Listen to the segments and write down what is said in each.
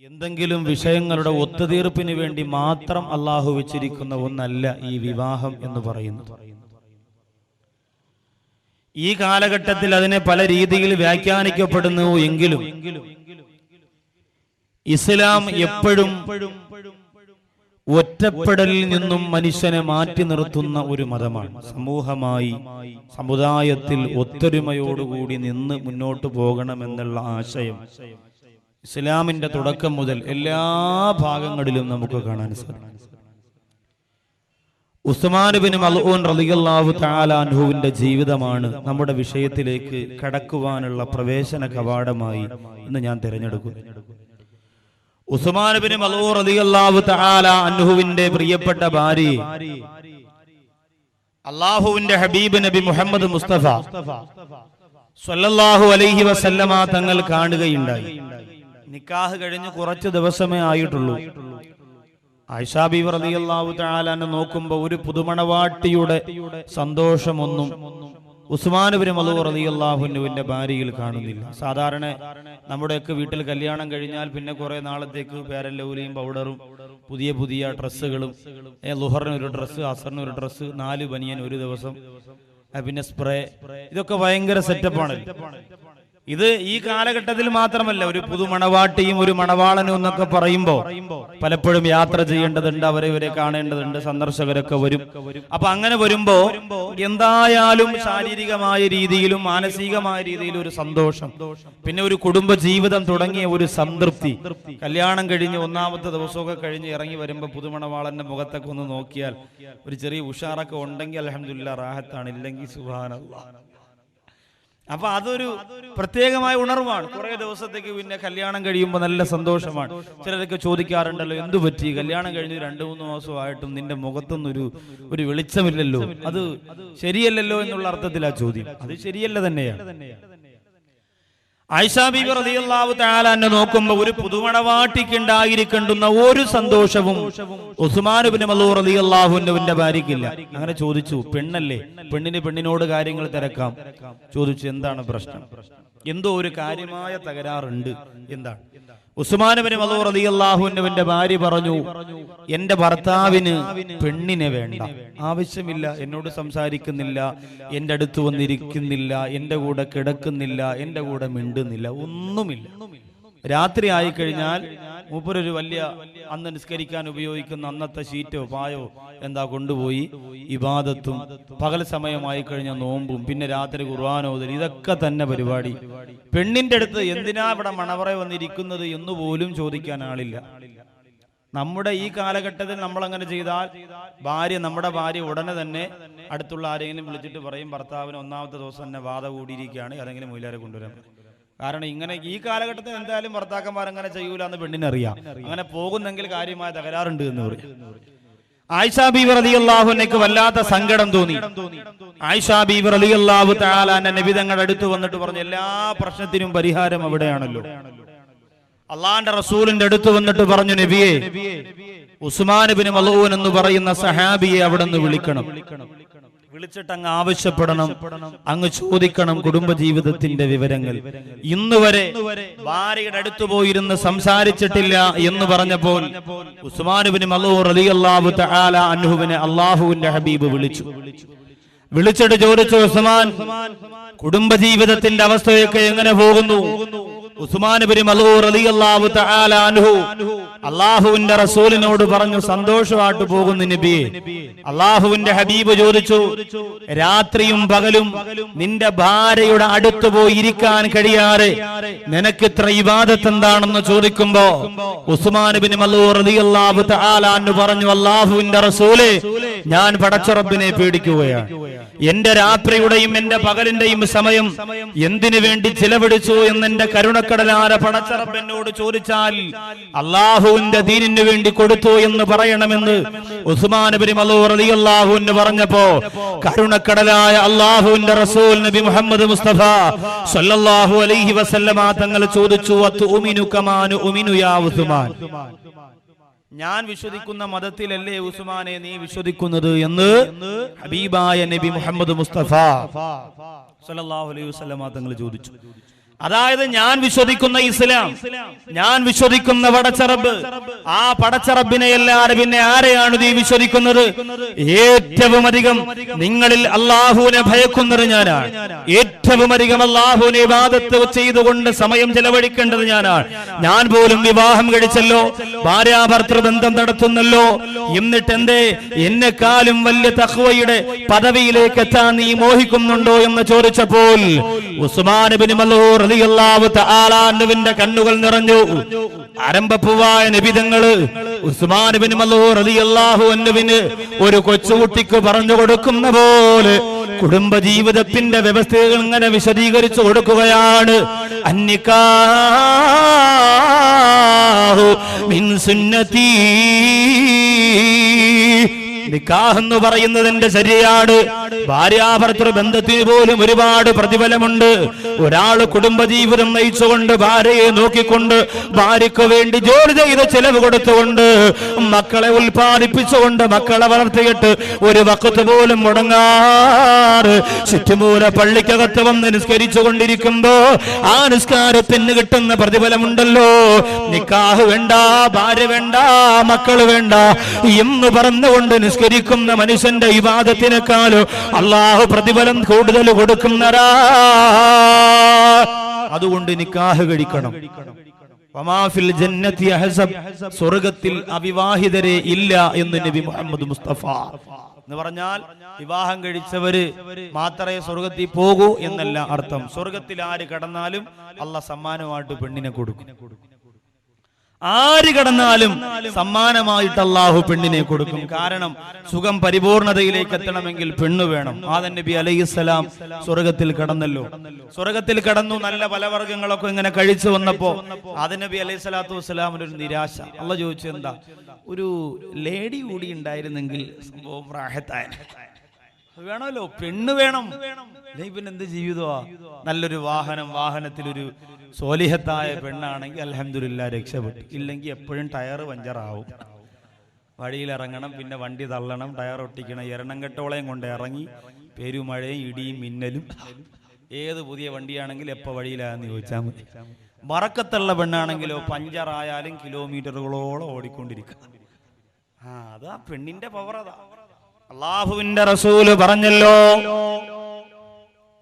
എന്തെങ്കിലും വിഷയങ്ങളുടെ ഒത്തുതീർപ്പിന് വേണ്ടി മാത്രം അള്ളാഹു വെച്ചിരിക്കുന്ന ഒന്നല്ല ഈ വിവാഹം എന്ന് പറയുന്നത്. ഈ കാലഘട്ടത്തിൽ അതിനെ പല രീതിയിൽ വ്യാഖ്യാനിക്കപ്പെടുന്നു എങ്കിലും ഇസ്ലാം എപ്പോഴും ഒറ്റപ്പെടലിൽ നിന്നും മനുഷ്യനെ മാറ്റി നിർത്തുന്ന ഒരു മതമാണ്. സമൂഹമായി സമുദായത്തിൽ ഒത്തൊരുമയോടുകൂടി നിന്ന് മുന്നോട്ട് പോകണമെന്നുള്ള ആശയം ഇസ്ലാമിന്റെ തുടക്കം മുതൽ എല്ലാ ഭാഗങ്ങളിലും നമുക്ക് കാണാൻ സാധിക്കും. ഉസ്മാൻ ബിൻ മൽഊൻ റളിയല്ലാഹു തആല അൻഹുവിന്റെ ജീവിതമാണ് നമ്മുടെ വിഷയത്തിലേക്ക് കടക്കുവാനുള്ള പ്രവേശന കവാടമായി ഇന്ന് ഞാൻ തിരഞ്ഞെടുക്കുന്നു. ഉസ്മാൻ ബിൻ മൽഊൻ റളിയല്ലാഹു തആല അൻഹുവിന്റെ പ്രിയപ്പെട്ട ഭാര്യ അല്ലാഹുവിന്റെ ഹബീബ് നബി മുഹമ്മദ് മുസ്തഫ സ്വല്ലല്ലാഹു അലൈഹി വസല്ലമ തങ്ങൾ കാണുകയുണ്ടായി. നിക്കാഹ് കഴിഞ്ഞ് കുറച്ച് ദിവസമേ ആയിട്ടുള്ളൂ. ആയിഷാ ബീവി റളിയല്ലാഹു തആല അൻഹ നോക്കുമ്പോൾ ഒരു പുതുമണവാട്ടിയുടെ സന്തോഷമൊന്നും ഉസ്മാൻ ബിൻ മൽഊൻ റളിയല്ലാഹു അൻഹുവിന്റെ ഭാര്യയിൽ കാണുന്നില്ല. സാധാരണ നമ്മുടെയൊക്കെ വീട്ടിൽ കല്യാണം കഴിഞ്ഞാൽ പിന്നെ കുറെ നാളത്തേക്ക് പേരല്ലൂലിയും പൗഡറും പുതിയ പുതിയ ഡ്രസ്സുകളും, ളുഹറിന് ഒരു ഡ്രസ്സ്, അസറിന് ഒരു ഡ്രസ്സ്, 4 ബനിയൻ ഒരു ദിവസം, പിന്നെ സ്പ്രേ, ഇതൊക്കെ ഭയങ്കര സെറ്റപ്പാണ്. ഇത് ഈ കാലഘട്ടത്തിൽ മാത്രമല്ല, ഒരു പുതുമണവാട്ടിയും ഒരു മണവാളനും എന്നൊക്കെ പറയുമ്പോൾ പലപ്പോഴും യാത്ര ചെയ്യേണ്ടതുണ്ട്, അവരെ ഇവരെ കാണേണ്ടതുണ്ട്, സന്ദർശകരൊക്കെ വരും. അപ്പൊ അങ്ങനെ വരുമ്പോ എന്തായാലും ശാരീരികമായ രീതിയിലും മാനസികമായ രീതിയിലും ഒരു സന്തോഷം, പിന്നെ ഒരു കുടുംബ ജീവിതം തുടങ്ങിയ ഒരു സംതൃപ്തി. കല്യാണം കഴിഞ്ഞ് 1ാമത്തെ ദിവസമൊക്കെ കഴിഞ്ഞ് ഇറങ്ങി വരുമ്പോ പുതുമണവാളന്റെ മുഖത്തൊക്കെ ഒന്ന് നോക്കിയാൽ ഒരു ചെറിയ ഉഷാറൊക്കെ ഉണ്ടെങ്കിൽ അൽഹംദുലില്ലാഹ് റാഹത്താണ്, ഇല്ലെങ്കിൽ സുബ്ഹാനല്ലാഹ്. അപ്പൊ അതൊരു പ്രത്യേകമായ ഉണർവാണ്. കുറെ ദിവസത്തേക്ക് പിന്നെ കല്യാണം കഴിയുമ്പോൾ നല്ല സന്തോഷമാണ്. ചിലരൊക്കെ ചോദിക്കാറുണ്ടല്ലോ, എന്തു പറ്റി കല്യാണം കഴിഞ്ഞ് 2-3 മാസമായിട്ടും നിന്റെ മുഖത്തൊന്നും ഒരു വെളിച്ചമില്ലല്ലോ, അത് ശരിയല്ലല്ലോ എന്നുള്ള അർത്ഥത്തിലാ ചോദ്യം. അത് ശരിയല്ല തന്നെയാണ്. ആയിഷാ ബീവി റളിയല്ലാഹു തആല അൻഹ നോക്കുമ്പോൾ ഒരു പുതുമണവാട്ടിക്ക് ഉണ്ടായിരിക്കേണ്ടുന്ന ഒരു സന്തോഷവും ഉസ്മാൻ ബിൻ മൽഊൻ റളിയല്ലാഹു അൻഹുവിന്റെ ഭാര്യയ്ക്കില്ല. അങ്ങനെ ചോദിച്ചു, പെണ്ണല്ലേ, പെണ്ണിനോട് കാര്യങ്ങൾ തിരക്കാം. ചോദിച്ചു, എന്താണ് പ്രശ്നം, എന്തോ ഒരു കാര്യമായ തകരാറുണ്ട്, എന്താണ്? ഉസ്മാൻ ബിൻ മൽഊൻ റളിയല്ലാഹു അൻഹുവിന്റെ ഭാര്യ പറഞ്ഞു, എന്റെ ഭർത്താവിന് പെണ്ണിനെ വേണ്ട, ആവശ്യമില്ല, എന്നോട് സംസാരിക്കുന്നില്ല, എന്റെ അടുത്ത് വന്നിരിക്കുന്നില്ല, എന്റെ കൂടെ കിടക്കുന്നില്ല, എന്റെ കൂടെ മിണ്ടുന്നില്ല, ഒന്നുമില്ല. രാത്രി ആയിക്കഴിഞ്ഞാൽ മൂപ്പരൊരു വലിയ അന്ന് നിസ്കരിക്കാൻ ഉപയോഗിക്കുന്ന അന്നത്തെ ഷീറ്റോ പായോ എന്താ കൊണ്ടുപോയി ഇബാദത്തും, പകൽ സമയമായി കഴിഞ്ഞ നോമ്പും, പിന്നെ രാത്രി ഖുർആൻ ഓതൽ, ഇതൊക്കെ തന്നെ പരിപാടി. പെണ്ണിന്റെ അടുത്ത് എന്തിനാ ഇവിടെ മണവറ വന്നിരിക്കുന്നത് എന്ന് പോലും ചോദിക്കാൻ ആളില്ല. നമ്മുടെ ഈ കാലഘട്ടത്തിൽ നമ്മൾ അങ്ങനെ ചെയ്താൽ നമ്മുടെ ഭാര്യ ഉടനെ തന്നെ അടുത്തുള്ള ആരെങ്കിലും വിളിച്ചിട്ട് പറയും, ഭർത്താവിന് 1ാമത്തെ ദിവസം തന്നെ വാത കൂടിയിരിക്കുകയാണ്, അതെങ്കിലും മൊയിലാരെ കൊണ്ടുവരാൻ. കാരണം ഇങ്ങനെ ഈ കാലഘട്ടത്തിൽ എന്തായാലും ഭർത്താക്കന്മാർ അങ്ങനെ ചെയ്യൂല എന്ന് പെണ്ണിനറിയാം. അങ്ങനെ പോകുന്നെങ്കിൽ കാര്യമായ തകരാറുണ്ട് എന്ന് പറയും. ആയിഷാ ബീവി റളിയല്ലാഹു അൻഹയ്ക്ക് വല്ലാത്ത സങ്കടം തോന്നി. ആയിഷാ ബീവി റളിയല്ലാഹു തആല അൻഹ നബി തങ്ങളുടെ അടുത്ത് വന്നിട്ട് പറഞ്ഞു, എല്ലാ പ്രശ്നത്തിനും പരിഹാരം അവിടെയാണല്ലോ. അള്ളാന്റെ റസൂലിന്റെ അടുത്ത് വന്നിട്ട് പറഞ്ഞു, നബിയെ, ഉസ്മാൻ ബിൻ മൽഊൻ എന്ന് പറയുന്ന സഹാബിയെ അവിടെ നിന്ന് വിളിക്കണം, വിളിച്ചിട്ട് അങ്ങ് ആവശ്യപ്പെടണം, അങ്ങ് ചോദിക്കണം കുടുംബജീവിതത്തിന്റെ വിവരങ്ങൾ. ഇന്നുവരെ ഭാര്യയുടെ അടുത്ത് പോയിരുന്ന് സംസാരിച്ചിട്ടില്ല എന്ന് പറഞ്ഞപ്പോൾ ഉസ്മാൻ ബിൻ മൽഊൻ റളിയല്ലാഹു തആല അൻഹുവിനെ അല്ലാഹുവിന്റെ ഹബീബ് വിളിച്ചിട്ട് ചോദിച്ചു, ഉസ്മാൻ, കുടുംബജീവിതത്തിന്റെ അവസ്ഥയൊക്കെ എങ്ങനെ പോകുന്നു? ഉസ്മാൻ ബിൻ മൽഊൻ റളിയല്ലാഹു തആല അൻഹു അല്ലാഹുവിന്റെ റസൂലിനോട് പറഞ്ഞു, സന്തോഷമായിട്ട് പോകുന്നു നബിയെ. അല്ലാഹുവിന്റെ ഹബീബ് ചോദിച്ചു, രാത്രിയും പകലും നിന്റെ ഭാര്യയുടെ അടുത്ത് പോയി ഇരിക്കാൻ കഴിയാതെ നിനക്ക് ഇത്ര ഇബാദത്ത് എന്താണെന്ന് ചോദിക്കുമ്പോ ഉസ്മാൻ ബിൻ മൽഊൻ റളിയല്ലാഹു തആല അൻഹു പറഞ്ഞു, അല്ലാഹുവിന്റെ റസൂലേ, ഞാൻ പടച്ച റബ്ബിനെ പേടിക്കുകയാണ്. എന്റെ രാത്രിയുടെയും എന്റെ പകലിന്റെയും സമയം എന്തിനു വേണ്ടി ചിലവഴിച്ചു എന്ന് എന്റെ കരുണക്കടലാര പടച്ച റബ്ബ് എന്നോട് ചോദിച്ചാൽ അല്ലാഹുവിന്റെ ദീനിന് വേണ്ടി കൊടുത്തു എന്ന് പറയണമെന്ന് ഉസ്മാൻ ബിൻ മൽഊൻ റളിയല്ലാഹു അൻഹു പറഞ്ഞപ്പോ കരുണക്കടലായ അല്ലാഹുവിന്റെ റസൂൽ നബി മുഹമ്മദ് മുസ്തഫ സ്വല്ലല്ലാഹു അലൈഹി വസല്ലമ തങ്ങൾ ചോദിച്ചു, വതുമിനു കമാ നുമിനു യാ ഉസ്മാൻ, ഞാൻ വിശ്വസിക്കുന്ന മതത്തിലല്ലേ ഉസ്മാനെ നീ വിശ്വസിക്കുന്നത് എന്ന് ഹബീബായ നബി മുഹമ്മദ് മുസ്തഫ സല്ലല്ലാഹു അലൈഹി വസല്ലമ തങ്ങൾ ചോദിച്ചു. അതായത് ഞാൻ വിശ്വസിക്കുന്ന ഇസ്ലാം, ഞാൻ വിശ്വസിക്കുന്ന പടച്ചറബ്, ആ പടച്ചറബിനെ അല്ലാതെ പിന്നെ ആരെയാണ് നീ വിശ്വസിക്കുന്നത്? ഏറ്റവും അധികം നിങ്ങളിൽ അള്ളാഹുവിനെ ഭയക്കുന്നത് ഞാനാണ്. ഏറ്റവും അധികം അള്ളാഹുവിനെ ഇബാദത്ത് ചെയ്തുകൊണ്ട് സമയം ചെലവഴിക്കേണ്ടത് ഞാനാണ്. ഞാൻ പോലും വിവാഹം കഴിച്ചല്ലോ, ഭാര്യാഭർത്തൃ ബന്ധം നടത്തുന്നല്ലോ. എന്നിട്ട് എന്തേ എന്നെക്കാളും വലിയ തഖ്വയുടെ പദവിയിലേക്ക് എത്താൻ നീ മോഹിക്കുന്നുണ്ടോ എന്ന് ചോദിച്ചപ്പോൾ ഉസ്മാൻ ഇബ്നു മൽഊൻ റളിയല്ലാഹു തആല അൻഹുവിന്റെ കണ്ണുകൾ നിറഞ്ഞു. ആരംഭപ്പൂവായ നബിതങ്ങള് ഉസ്മാൻ ഇബ്നു മൽഊൻ റളിയല്ലാഹു അൻഹുവിന് ഒരു കൊച്ചുകുട്ടിക്ക് പറഞ്ഞു കൊടുക്കുന്ന പോലെ കുടുംബജീവിതത്തിന്റെ വ്യവസ്ഥകൾ ഇങ്ങനെ വിശദീകരിച്ചു കൊടുക്കുകയാണ്. അന്നിക്കാഹു മിൻ സുന്നതി, നിക്കാഹ് എന്ന് പറയുന്നത് എന്റെ ശരിയാണ്. ഭാര്യാഭർത്തൃ ബന്ധത്തിന് പോലും ഒരുപാട് പ്രതിഫലമുണ്ട്. ഒരാള് കുടുംബജീവിതം നയിച്ചുകൊണ്ട് ഭാര്യയെ നോക്കിക്കൊണ്ട് ഭാര്യയ്ക്ക് വേണ്ടി ജോലി ചെയ്ത് ചെലവ് കൊടുത്തുകൊണ്ട് മക്കളെ ഉൽപ്പാദിപ്പിച്ചുകൊണ്ട് മക്കളെ വളർത്തിയിട്ട് ഒരു വഖത്ത് പോലും മുടങ്ങാറ് ചുറ്റുമൂല പള്ളിക്കകത്ത് വന്ന് നിസ്കരിച്ചു കൊണ്ടിരിക്കുമ്പോ ആ നിസ്കാരത്തിന് കിട്ടുന്ന പ്രതിഫലമുണ്ടല്ലോ. നിക്കാഹ് വേണ്ട, ഭാര്യ വേണ്ട, മക്കള് വേണ്ട എന്ന് പറഞ്ഞുകൊണ്ട് നിസ്കരിക്കുന്ന മനുഷ്യന്റെ ഇബാദത്തിനേക്കാളും അല്ലാഹു പ്രതിഫലം കൂടുതൽ കൊടുക്കുന്നതാ. അതുകൊണ്ട് നിക്കാഹ് കഴിക്കണം. വമാഫിൽ ജന്നതി അഹ്സബ്, സ്വർഗ്ഗത്തിൽ അവിവാഹിതരെ ഇല്ല എന്ന് നബി മുഹമ്മദ് മുസ്തഫ എന്ന് പറഞ്ഞാൽ വിവാഹം കഴിച്ചവര് മാത്രമേ സ്വർഗ്ഗത്തിൽ പോകൂ എന്നല്ല അർത്ഥം. സ്വർഗ്ഗത്തിൽ ആര് കടന്നാലും അള്ളാഹ് സമ്മാനമായിട്ട് പെണ്ണിനെ കൊടുക്കും. ആര് കടന്നാലും സമ്മാനമായിട്ട് അല്ലാഹു പെണ്ണിനെ കൊടുക്കും. കാരണം സുഖം പരിപൂർണതയിലേക്ക് എത്തണമെങ്കിൽ പെണ്ണ് വേണം. ആദം നബി അലൈഹിസ്സലാം സ്വർഗത്തിൽ കടന്നല്ലോ. സ്വർഗത്തിൽ കടന്നു, നല്ല പലവർഗ്ഗങ്ങളൊക്കെ ഇങ്ങനെ കഴിച്ചു വന്നപ്പോ ആദം നബി അലൈഹിസ്സലാത്തു വസ്സലാമിന് ഒരു നിരാശ. അള്ളാഹ് ചോദിച്ചു, എന്താ, ഒരു ലേഡി കൂടി ഉണ്ടായിരുന്നെങ്കിൽ സംഭവം റാഹത്തായ. വേണമല്ലോ, പെണ്ണ് വേണം. പിന്നെ എന്ത് ജീവിതമാ? നല്ലൊരു വാഹനത്തിലൊരു സോലിഹത്തായ പെണ്ണാണെങ്കിൽ അൽഹംദുലില്ലാ രക്ഷപ്പെട്ടു. ഇല്ലെങ്കിൽ എപ്പോഴും ടയർ പഞ്ചറാവും. വഴിയിലിറങ്ങണം, പിന്നെ വണ്ടി തള്ളണം, ടയർ ഒട്ടിക്കണം. എരണംകെട്ടോളയും കൊണ്ട് ഇറങ്ങി പെരുമഴയും ഇടിയും മിന്നലും. ഏത് പുതിയ വണ്ടിയാണെങ്കിൽ എപ്പോൾ വഴിയിലാന്ന് ചോദിച്ചാൽ മതി. മറക്കത്തുള്ള പെണ്ണാണെങ്കിലോ പഞ്ചറായാലും കിലോമീറ്ററുകളോളം ഓടിക്കൊണ്ടിരിക്കുക. അതാ പെണ്ണിന്റെ പവർ. അതാ അല്ലാഹുവിന്റെ റസൂല് പറഞ്ഞല്ലോ,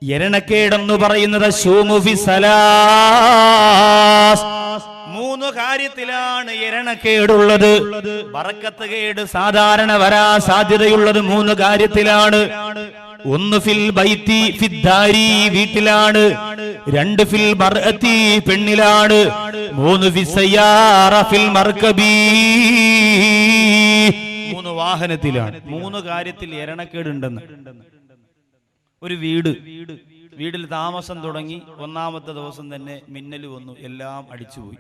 എരണക്കേടെന്ന് പറയുന്നത് മൂന്ന് കാര്യത്തിലാണ് എരണക്കേടുള്ളത്. ബറക്കത്ത് കേട് സാധാരണ വരാൻ സാധ്യതയുള്ളത് മൂന്ന് കാര്യത്തിലാണ്. ഒന്ന് ഫിൽ ബൈത്തി ഫിദ്ദാരി, വീട്ടിലാണ്. രണ്ട് ഫിൽ മർഅത്തി, പെണ്ണിലാണ്. മൂന്ന് ഫിസ്സയ്യാറ ഫിൽ മർകബി, മൂന്ന് വാഹനത്തിലാണ്. മൂന്ന് കാര്യത്തിൽ എരണക്കേടുണ്ടെന്ന്. ഒരു വീടിൽ താമസം തുടങ്ങി, ഒന്നാമത്തെ ദിവസം തന്നെ മിന്നൽ വന്നു, എല്ലാം അടിച്ചുപോയി.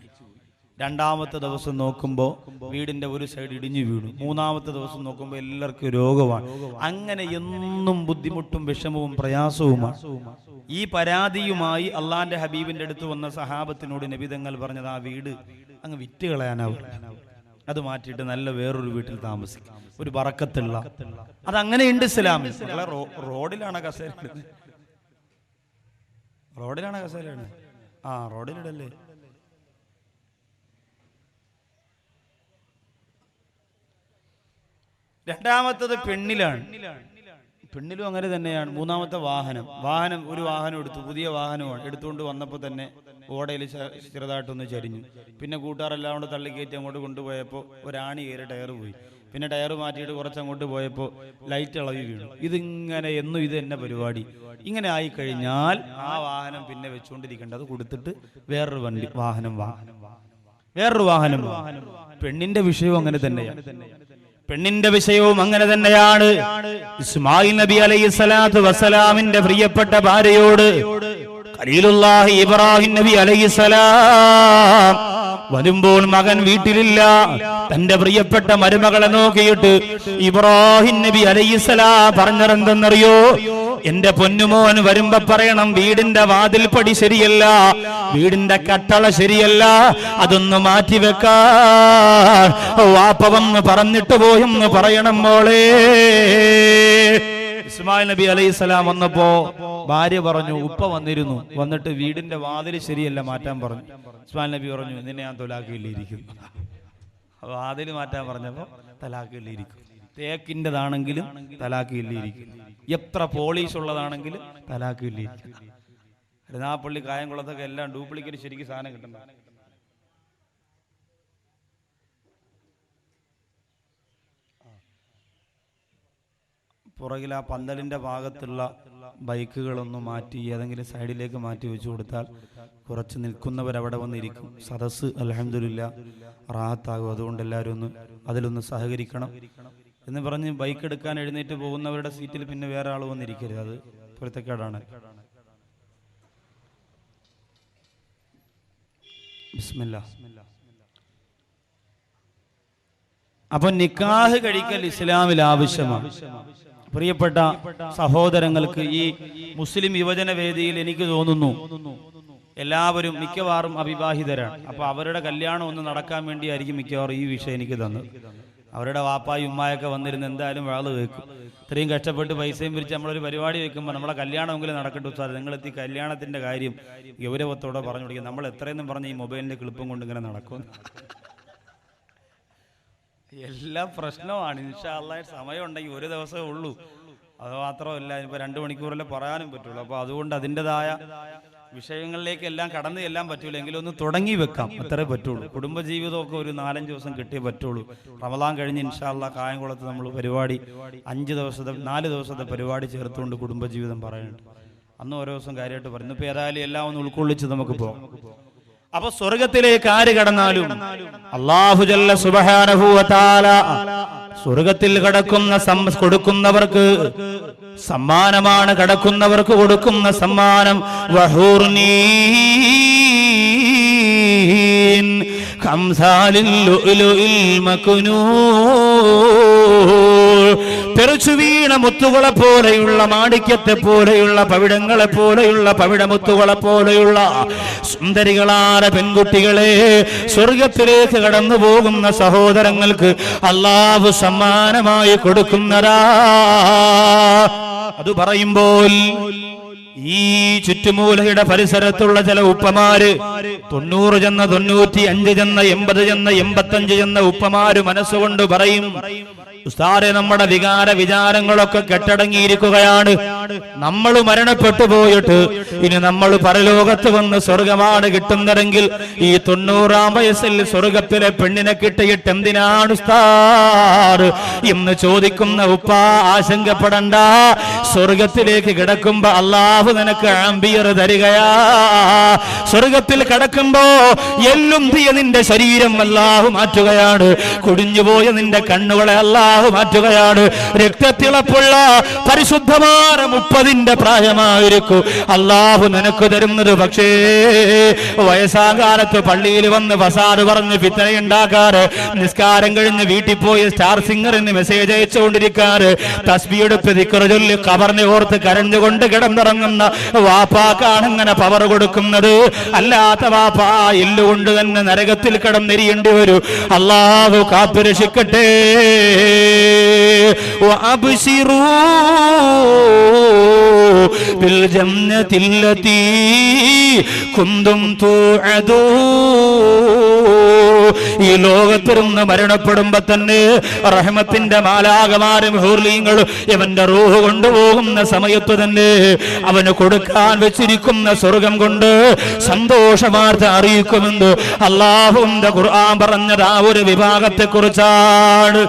രണ്ടാമത്തെ ദിവസം നോക്കുമ്പോൾ വീടിന്റെ ഒരു സൈഡ് ഇടിഞ്ഞു വീണു. മൂന്നാമത്തെ ദിവസം നോക്കുമ്പോൾ എല്ലാവർക്കും രോഗമാണ്. അങ്ങനെ എന്നും ബുദ്ധിമുട്ടും വിഷമവും പ്രയാസവുമാണ്. ഈ പരാതിയുമായി അള്ളാന്റെ ഹബീബിന്റെ അടുത്ത് വന്ന സഹാബത്തിനോട് നബിതങ്ങൾ പറഞ്ഞത്, ആ വീട് അങ്ങ് വിറ്റ് കളയാനാവും, അത് മാറ്റിയിട്ട് നല്ല വേറൊരു വീട്ടിൽ താമസിക്കും, ഒരു ബറക്കത്തുള്ള. അതങ്ങനെയുണ്ട് ഇസ്ലാമിൽ. റോഡിലാണ് കസേര, റോഡിലാണ് കസേര. റോഡിലിടല്ലേ. രണ്ടാമത്തത് പെണ്ണിലാണ്. പെണ്ണിലും അങ്ങനെ തന്നെയാണ്. മൂന്നാമത്തെ വാഹനം. ഒരു വാഹനം എടുത്തു, പുതിയ വാഹനമാണ്. എടുത്തുകൊണ്ട് വന്നപ്പോൾ തന്നെ ഓടയിൽ ചെറുതായിട്ടൊന്ന് ചരിഞ്ഞു. പിന്നെ കൂട്ടുകാരെല്ലാം കൊണ്ട് തള്ളിക്കയറ്റി അങ്ങോട്ട് കൊണ്ടുപോയപ്പോൾ ഒരാണി കയറി ടയർ പോയി. പിന്നെ ടയർ മാറ്റിയിട്ട് കുറച്ചങ്ങോട്ട് പോയപ്പോൾ ലൈറ്റ് ഇളവി വീണു. ഇതിങ്ങനെ എന്നും ഇത് തന്നെ പരിപാടി. ഇങ്ങനെ ആയിക്കഴിഞ്ഞാൽ ആ വാഹനം പിന്നെ വെച്ചുകൊണ്ടിരിക്കേണ്ട, അത് കൊടുത്തിട്ട് വേറൊരു വാഹനം. പെണ്ണിന്റെ വിഷയവും അങ്ങനെ തന്നെയാണ്. ഇസ്മായിൽ നബി അലൈഹിസ്സലാത്തു വസ്സലാമിന്റെ പ്രിയപ്പെട്ട ഭാര്യയോട് ഖലീലുല്ലാഹി ഇബ്രാഹിം നബി അലൈഹിസ്സലാം വരുമ്പോൾ മകൻ വീട്ടിലില്ല. തന്റെ പ്രിയപ്പെട്ട മരുമകളെ നോക്കിയിട്ട് ഇബ്രാഹിം നബി അലൈഹിസ്സലാം പറഞ്ഞതെന്തെന്നറിയോ? എന്റെ പൊന്നുമോൻ വരുമ്പോ പറയണം, വീടിന്റെ വാതിൽപ്പടി ശരിയല്ല, വീടിന്റെ കട്ടള ശരിയല്ല, അതൊന്ന് മാറ്റിവെക്കാൻ വാപ്പ വന്ന് പറഞ്ഞിട്ട് പോയെന്ന് പറയണം മോളെ. ഇസ്മായിൽ നബി അലൈഹിസ്സലാം വന്നപ്പോ ഭാര്യ പറഞ്ഞു, ഉപ്പ വന്നിരുന്നു, വന്നിട്ട് വീടിന്റെ വാതിൽ ശരിയല്ല മാറ്റാൻ പറഞ്ഞു. ഇസ്മായിൽ നബി പറഞ്ഞു, നിന്നെ ഞാൻ തൊലാഖില്ലിരിക്കുന്നു. വാതിൽ മാറ്റാൻ പറഞ്ഞപ്പോ തലാഖില്ലിരിക്കും. തേക്കിൻ്റെതാണെങ്കിലും തലാഖില്ലിരിക്കും. എത്ര പോളീഷ് ഉള്ളതാണെങ്കിലും തലാഖില്ലിരിക്കും. കരുനാഗപ്പള്ളി കായംകുളത്തൊക്കെ എല്ലാം ഡ്യൂപ്ലിക്കേറ്റ് ശരിക്കും സാധനം കിട്ടണ്ട. പുറകിൽ ആ പന്തലിന്റെ ഭാഗത്തുള്ള ബൈക്കുകളൊന്ന് മാറ്റി ഏതെങ്കിലും സൈഡിലേക്ക് മാറ്റി വെച്ചു കൊടുത്താൽ കുറച്ച് നിൽക്കുന്നവരവിടെ വന്നിരിക്കും. സദസ്സ് അൽഹംദുലില്ലാ റാഹത്താകും. അതുകൊണ്ട് എല്ലാവരും അതിലൊന്ന് സഹകരിക്കണം എന്ന് പറഞ്ഞ് ബൈക്ക് എടുക്കാൻ എഴുന്നേറ്റ് പോകുന്നവരുടെ സീറ്റിൽ പിന്നെ വേറെ ആൾ വന്നിരിക്കരുത്. അത് പൊരുത്തക്കേടാണ്. ബിസ്മില്ലാ. അപ്പൊ നിക്കാഹ് കഴിക്കൽ ഇസ്ലാമിൽ ആവശ്യമാണ്. പ്രിയപ്പെട്ട സഹോദരങ്ങൾക്ക്, ഈ മുസ്ലിം യുവജന വേദിയിൽ എനിക്ക് തോന്നുന്നു എല്ലാവരും മിക്കവാറും അവിവാഹിതരാണ്. അപ്പൊ അവരുടെ കല്യാണം ഒന്ന് നടക്കാൻ വേണ്ടിയായിരിക്കും മിക്കവാറും ഈ വിഷയം എനിക്ക് തന്നത്. അവരുടെ വാപ്പായും ഉമ്മായൊക്കെ വന്നിരുന്ന് എന്തായാലും വാള് വെക്കും. ഇത്രയും കഷ്ടപ്പെട്ട് പൈസയും പിരിച്ച് നമ്മളൊരു പരിപാടി വെക്കുമ്പോൾ നമ്മളെ കല്യാണമെങ്കിലും നടക്കട്ടെ ഉസ്താദ്, നിങ്ങളെത്തി കല്യാണത്തിന്റെ കാര്യം ഗൗരവത്തോടെ പറഞ്ഞു കൊടുക്കുക. നമ്മൾ എത്രയെന്നും പറഞ്ഞ് ഈ മൊബൈലിന്റെ ക്ലിപ്പും കൊണ്ട് ഇങ്ങനെ നടക്കും. എല്ലാം പ്രശ്നമാണ്. ഇൻഷാ അല്ലാഹ് സമയം ഉണ്ടെങ്കിൽ ഒരു ദിവസമേ ഉള്ളൂ. അത് മാത്രമല്ല, ഇപ്പൊ 2 മണിക്കൂറല്ലേ പറയാനും പറ്റുള്ളൂ. അപ്പൊ അതുകൊണ്ട് അതിൻ്റെതായ വിഷയങ്ങളിലേക്ക് എല്ലാം കടന്നു ചെല്ലാൻ പറ്റൂല. എങ്കിലും ഒന്ന് തുടങ്ങി വെക്കാം, അത്രേ പറ്റുള്ളൂ. കുടുംബജീവിതമൊക്കെ ഒരു 4-5 ദിവസം കിട്ടിയേ പറ്റുള്ളൂ. റമദാൻ കഴിഞ്ഞ് ഇൻഷാ അല്ലാഹ് കായംകുളത്ത് നമ്മൾ പരിപാടി 4 ദിവസത്തെ പരിപാടി ചേർത്തുകൊണ്ട് കുടുംബജീവിതം പറയുന്നുണ്ട്. അന്ന് ഓരോ ദിവസം കാര്യമായിട്ട് പറയുന്നു. ഇപ്പൊ ഏതായാലും എല്ലാം ഒന്ന് ഉൾക്കൊള്ളിച്ച് നമുക്ക് പോകാം. അപ്പൊ സ്വർഗത്തിലേക്ക് ആര് കടന്നാലും അല്ലാഹു ജല്ല സുബ്ഹാനഹു വ തആല സ്വർഗത്തിൽ കൊടുക്കുന്നവർക്ക് സമ്മാനമാണ്. കടക്കുന്നവർക്ക് കൊടുക്കുന്ന സമ്മാനം വഹൂർനീൻ ഖംസാലിൽ ലുഅ്ലുഇൽ മക്നൂൻ, തെറിച്ചു വീണ മുത്തുകളെ പോലെയുള്ള, മാണിക്യത്തെ പോലെയുള്ള, പവിടങ്ങളെ പോലെയുള്ള, പവിടമുത്തുകളെ പോലെയുള്ള സുന്ദരികളായ പെൺകുട്ടികളെ സ്വർഗത്തിലേക്ക് കടന്നു പോകുന്ന സഹോദരങ്ങൾക്ക് അല്ലാഹു സമ്മാനമായി കൊടുക്കുന്നതാ. അത് പറയുമ്പോൾ ഈ ചുറ്റുമൂലയുടെ പരിസരത്തുള്ള ചില ഉപ്പമാര് 90 ചെന്ന 95 ചെന്ന 80 ചെന്ന 85 ചെന്ന ഉപ്പമാര് മനസ്സുകൊണ്ട് പറയും, ഉസ്താദേ നമ്മുടെ വിചാരങ്ങളൊക്കെ കെട്ടടങ്ങിയിരിക്കുകയാണ്. നമ്മൾ മരണപ്പെട്ടു പോയിട്ട് ഇനി നമ്മൾ പരലോകത്ത് വന്ന് സ്വർഗമാണ് കിട്ടുന്നതെങ്കിൽ ഈ 90-ാം വയസ്സിൽ സ്വർഗത്തിലെ പെണ്ണിനെ കിട്ടിയിട്ട് എന്തിനാണ് ഉസ്താദ് എന്ന് ചോദിക്കുന്ന ഉപ്പ ആശങ്കപ്പെടണ്ട. സ്വർഗത്തിലേക്ക് കിടക്കുമ്പോ അല്ലാഹു നിനക്ക് ആംബിയർ തരികയാ. സ്വർഗത്തിൽ കിടക്കുമ്പോ എല്ലുന്തിയ നിന്റെ ശരീരം അല്ലാഹു മാറ്റുകയാണ്. കുടിഞ്ഞുപോയ നിന്റെ കണ്ണുകളെ അല്ലാഹു മാറ്റുകയാണ്. രക്തത്തിളപ്പുള്ള പരിശുദ്ധമായ 30ന്റെ പ്രായമായിരിക്കും അല്ലാഹു നിനക്ക് തരുന്നത്. പക്ഷേ വയസ്സാകാലത്ത് പള്ളിയിൽ വന്ന് ഫസാദ് പറഞ്ഞ് ഫിത്നയുണ്ടാക്കാറ്, നിസ്കാരം കഴിഞ്ഞ് വീട്ടിൽ പോയി സ്റ്റാർ സിംഗറിന് മെസ്സേജ് അയച്ചുകൊണ്ടിരിക്കാറ്, തസ്ബീഹ് എടുത്ത് ദിക്ർ ചൊല്ലി ഖബറിനെ ഓർത്ത് കരഞ്ഞുകൊണ്ട് കിടന്നിറങ്ങുന്ന വാപ്പാക്കാണ് അങ്ങനെ പവർ കൊടുക്കുന്നത്. അല്ലാത്ത വാപ്പ എല്ലുകൊണ്ട് തന്നെ നരകത്തിൽ കിടന്നെരിയേണ്ടി വരും. അല്ലാഹു കാത്തുരക്ഷിക്കട്ടെ. ഈ ലോകത്തിരുന്ന് മരണപ്പെടുമ്പോ തന്നെ റഹ്മത്തിന്റെ മാലാകമാരും ഹൂർലീങ്ങളും ഇവന്റെ റൂഹ് കൊണ്ടുപോകുന്ന സമയത്ത് തന്നെ അവന് കൊടുക്കാൻ വെച്ചിരിക്കുന്ന സ്വർഗം കൊണ്ട് സന്തോഷവാർത്ത അറിയിക്കുമെന്ന് അല്ലാഹുവിന്റെ ഖുർആൻ പറഞ്ഞത് ആ ഒരു വിഭാഗത്തെ കുറിച്ചാണ്.